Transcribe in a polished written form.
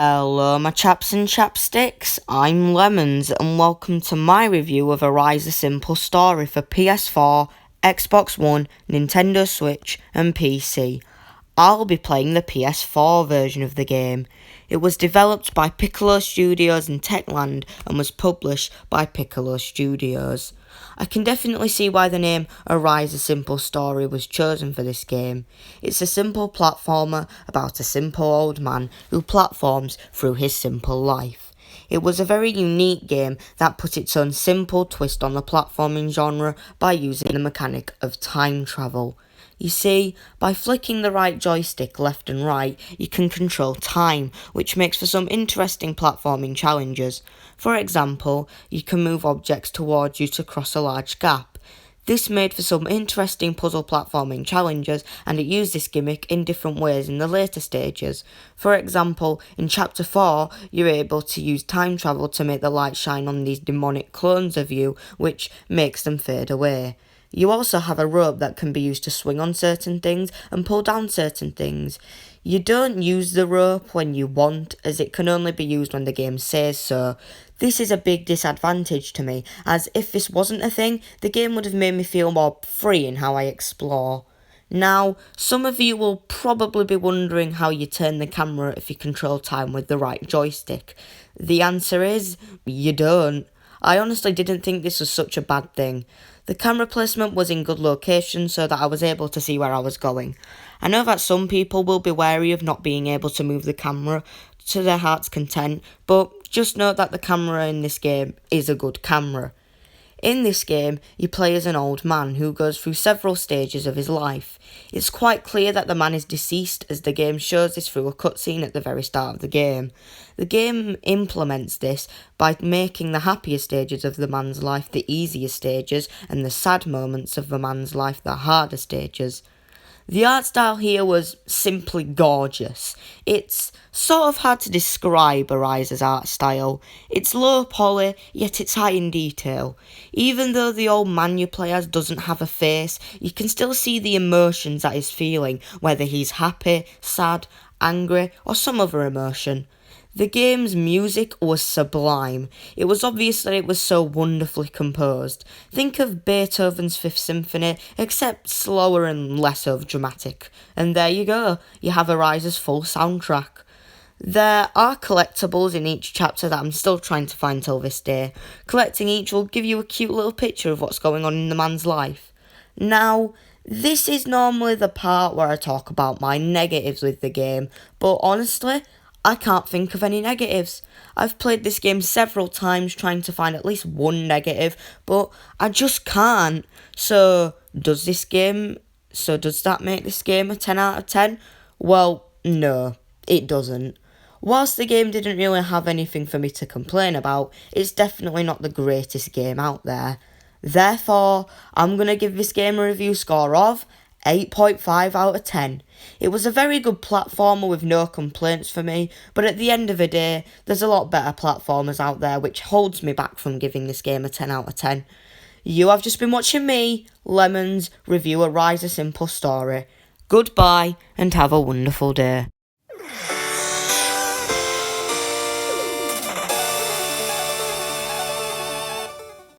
Hello my chaps and chapsticks, I'm Lemons and welcome to my review of Arise a Simple Story for PS4, Xbox One, Nintendo Switch and PC. I'll be playing the PS4 version of the game. It was developed by Piccolo Studios and Techland and was published by Piccolo Studios. I can definitely see why the name Arise a Simple Story was chosen for this game. It's a simple platformer about a simple old man who platforms through his simple life. It was a very unique game that put its own simple twist on the platforming genre by using the mechanic of time travel. You see, by flicking the right joystick left and right, you can control time, which makes for some interesting platforming challenges. For example, you can move objects towards you to cross a large gap. This made for some interesting puzzle platforming challenges, and it used this gimmick in different ways in the later stages. For example, in Chapter 4, you're able to use time travel to make the light shine on these demonic clones of you, which makes them fade away. You also have a rope that can be used to swing on certain things and pull down certain things. You don't use the rope when you want, as it can only be used when the game says so. This is a big disadvantage to me, as if this wasn't a thing, the game would have made me feel more free in how I explore. Now, some of you will probably be wondering how you turn the camera if you control time with the right joystick. The answer is, you don't. I honestly didn't think this was such a bad thing. The camera placement was in good location so that I was able to see where I was going. I know that some people will be wary of not being able to move the camera to their heart's content, but just note that the camera in this game is a good camera. In this game, you play as an old man who goes through several stages of his life. It's quite clear that the man is deceased, as the game shows this through a cutscene at the very start of the game. The game implements this by making the happier stages of the man's life the easier stages and the sad moments of the man's life the harder stages. The art style here was simply gorgeous. It's sort of hard to describe Arise's art style. It's low poly, yet it's high in detail. Even though the old man you play as doesn't have a face, you can still see the emotions that he's feeling, whether he's happy, sad, angry, or some other emotion. The game's music was sublime. It was obvious that it was so wonderfully composed. Think of Beethoven's Fifth Symphony, except slower and less dramatic. And there you go, you have Arise's full soundtrack. There are collectibles in each chapter that I'm still trying to find till this day. Collecting each will give you a cute little picture of what's going on in the man's life. Now, this is normally the part where I talk about my negatives with the game, but honestly, I can't think of any negatives. I've played this game several times trying to find at least one negative, but I just can't. So does that make this game a 10 out of 10? Well, no, it doesn't. Whilst the game didn't really have anything for me to complain about, it's definitely not the greatest game out there. Therefore, I'm going to give this game a review score of 8.5 out of 10. It was a very good platformer with no complaints for me, but at the end of the day, there's a lot better platformers out there which holds me back from giving this game a 10 out of 10. You have just been watching me, Lemons, review Arise a Simple Story. Goodbye and have a wonderful day.